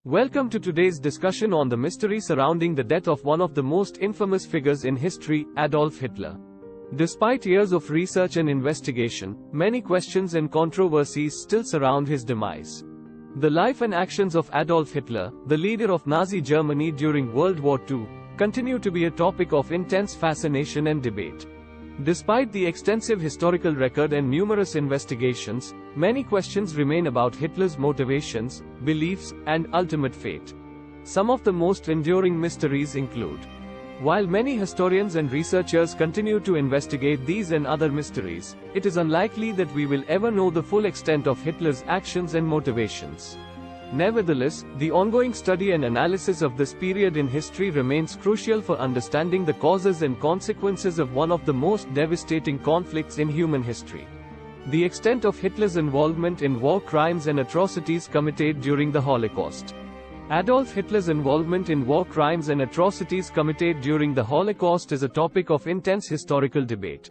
Welcome to today's discussion on the mystery surrounding the death of one of the most infamous figures in history, Adolf Hitler. Despite years of research and investigation, many questions and controversies still surround his demise. The life and actions of Adolf Hitler, the leader of Nazi Germany during World War II, continue to be a topic of intense fascination and debate. Despite the extensive historical record and numerous investigations, many questions remain about Hitler's motivations, beliefs, and ultimate fate. Some of the most enduring mysteries include: while many historians and researchers continue to investigate these and other mysteries, it is unlikely that we will ever know the full extent of Hitler's actions and motivations. Nevertheless, the ongoing study and analysis of this period in history remains crucial for understanding the causes and consequences of one of the most devastating conflicts in human history. The extent of Hitler's involvement in war crimes and atrocities committed during the Holocaust. Adolf Hitler's involvement in war crimes and atrocities committed during the Holocaust is a topic of intense historical debate.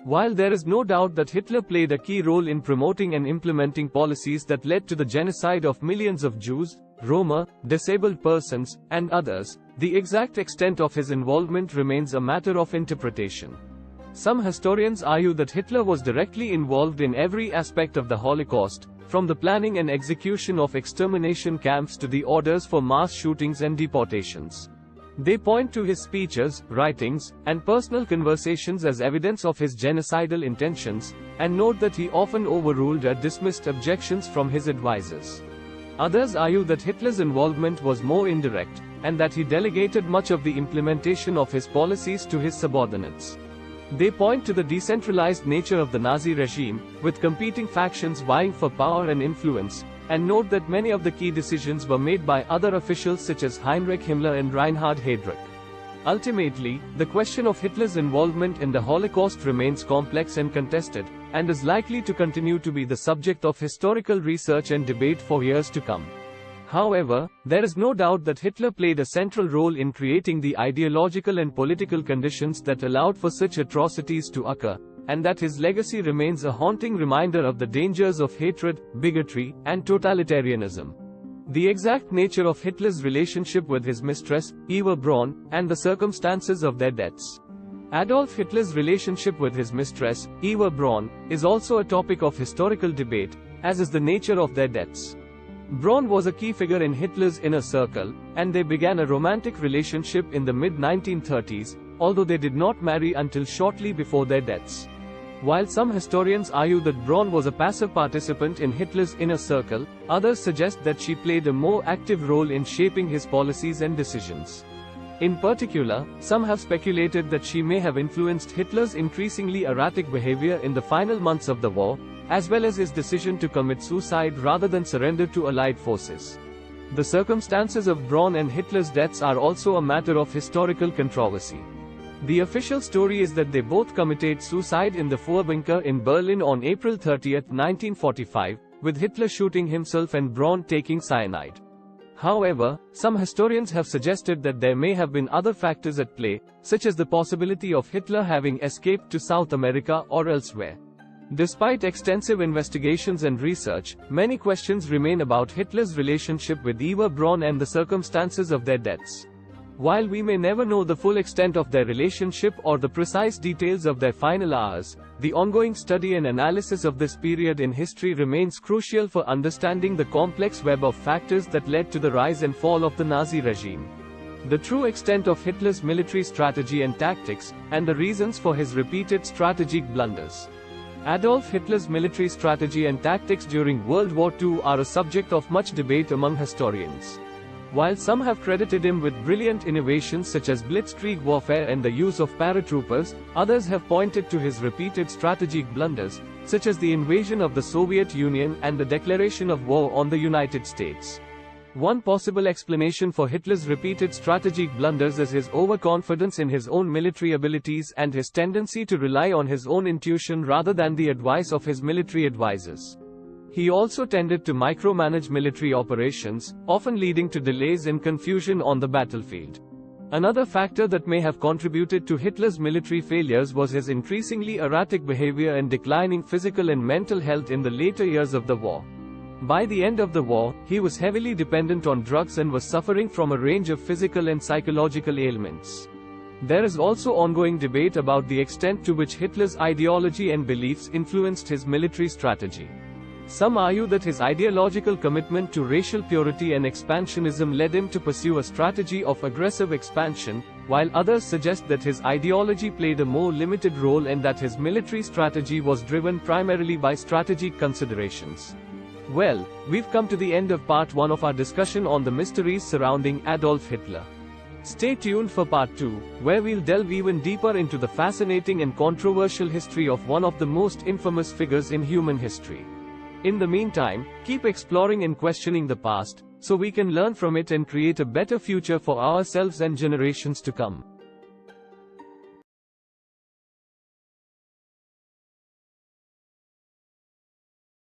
While there is no doubt that Hitler played a key role in promoting and implementing policies that led to the genocide of millions of Jews, Roma, disabled persons, and others, the exact extent of his involvement remains a matter of interpretation. Some historians argue that Hitler was directly involved in every aspect of the Holocaust, from the planning and execution of extermination camps to the orders for mass shootings and deportations. They point to his speeches, writings, and personal conversations as evidence of his genocidal intentions, and note that he often overruled or dismissed objections from his advisors. Others argue that Hitler's involvement was more indirect, and that he delegated much of the implementation of his policies to his subordinates. They point to the decentralized nature of the Nazi regime, with competing factions vying for power and influence, and note that many of the key decisions were made by other officials such as Heinrich Himmler and Reinhard Heydrich. Ultimately, the question of Hitler's involvement in the Holocaust remains complex and contested, and is likely to continue to be the subject of historical research and debate for years to come. However, there is no doubt that Hitler played a central role in creating the ideological and political conditions that allowed for such atrocities to occur, and that his legacy remains a haunting reminder of the dangers of hatred, bigotry, and totalitarianism. The exact nature of Hitler's relationship with his mistress, Eva Braun, and the circumstances of their deaths. Adolf Hitler's relationship with his mistress, Eva Braun, is also a topic of historical debate, as is the nature of their deaths. Braun was a key figure in Hitler's inner circle, and they began a romantic relationship in the mid-1930s, although they did not marry until shortly before their deaths. While some historians argue that Braun was a passive participant in Hitler's inner circle, others suggest that she played a more active role in shaping his policies and decisions. In particular, some have speculated that she may have influenced Hitler's increasingly erratic behavior in the final months of the war, as well as his decision to commit suicide rather than surrender to Allied forces. The circumstances of Braun and Hitler's deaths are also a matter of historical controversy. The official story is that they both committed suicide in the Fuhrbunker in Berlin on April 30, 1945, with Hitler shooting himself and Braun taking cyanide. However, some historians have suggested that there may have been other factors at play, such as the possibility of Hitler having escaped to South America or elsewhere. Despite extensive investigations and research, many questions remain about Hitler's relationship with Eva Braun and the circumstances of their deaths. While we may never know the full extent of their relationship or the precise details of their final hours, the ongoing study and analysis of this period in history remains crucial for understanding the complex web of factors that led to the rise and fall of the Nazi regime. The true extent of Hitler's military strategy and tactics, and the reasons for his repeated strategic blunders. Adolf Hitler's military strategy and tactics during World War II are a subject of much debate among historians. While some have credited him with brilliant innovations such as blitzkrieg warfare and the use of paratroopers, others have pointed to his repeated strategic blunders, such as the invasion of the Soviet Union and the declaration of war on the United States. One possible explanation for Hitler's repeated strategic blunders is his overconfidence in his own military abilities and his tendency to rely on his own intuition rather than the advice of his military advisors. He also tended to micromanage military operations, often leading to delays and confusion on the battlefield. Another factor that may have contributed to Hitler's military failures was his increasingly erratic behavior and declining physical and mental health in the later years of the war. By the end of the war, he was heavily dependent on drugs and was suffering from a range of physical and psychological ailments. There is also ongoing debate about the extent to which Hitler's ideology and beliefs influenced his military strategy. Some argue that his ideological commitment to racial purity and expansionism led him to pursue a strategy of aggressive expansion, while others suggest that his ideology played a more limited role and that his military strategy was driven primarily by strategic considerations. Well, we've come to the end of part 1 of our discussion on the mysteries surrounding Adolf Hitler. Stay tuned for part 2, where we'll delve even deeper into the fascinating and controversial history of one of the most infamous figures in human history. In the meantime, keep exploring and questioning the past, so we can learn from it and create a better future for ourselves and generations to come.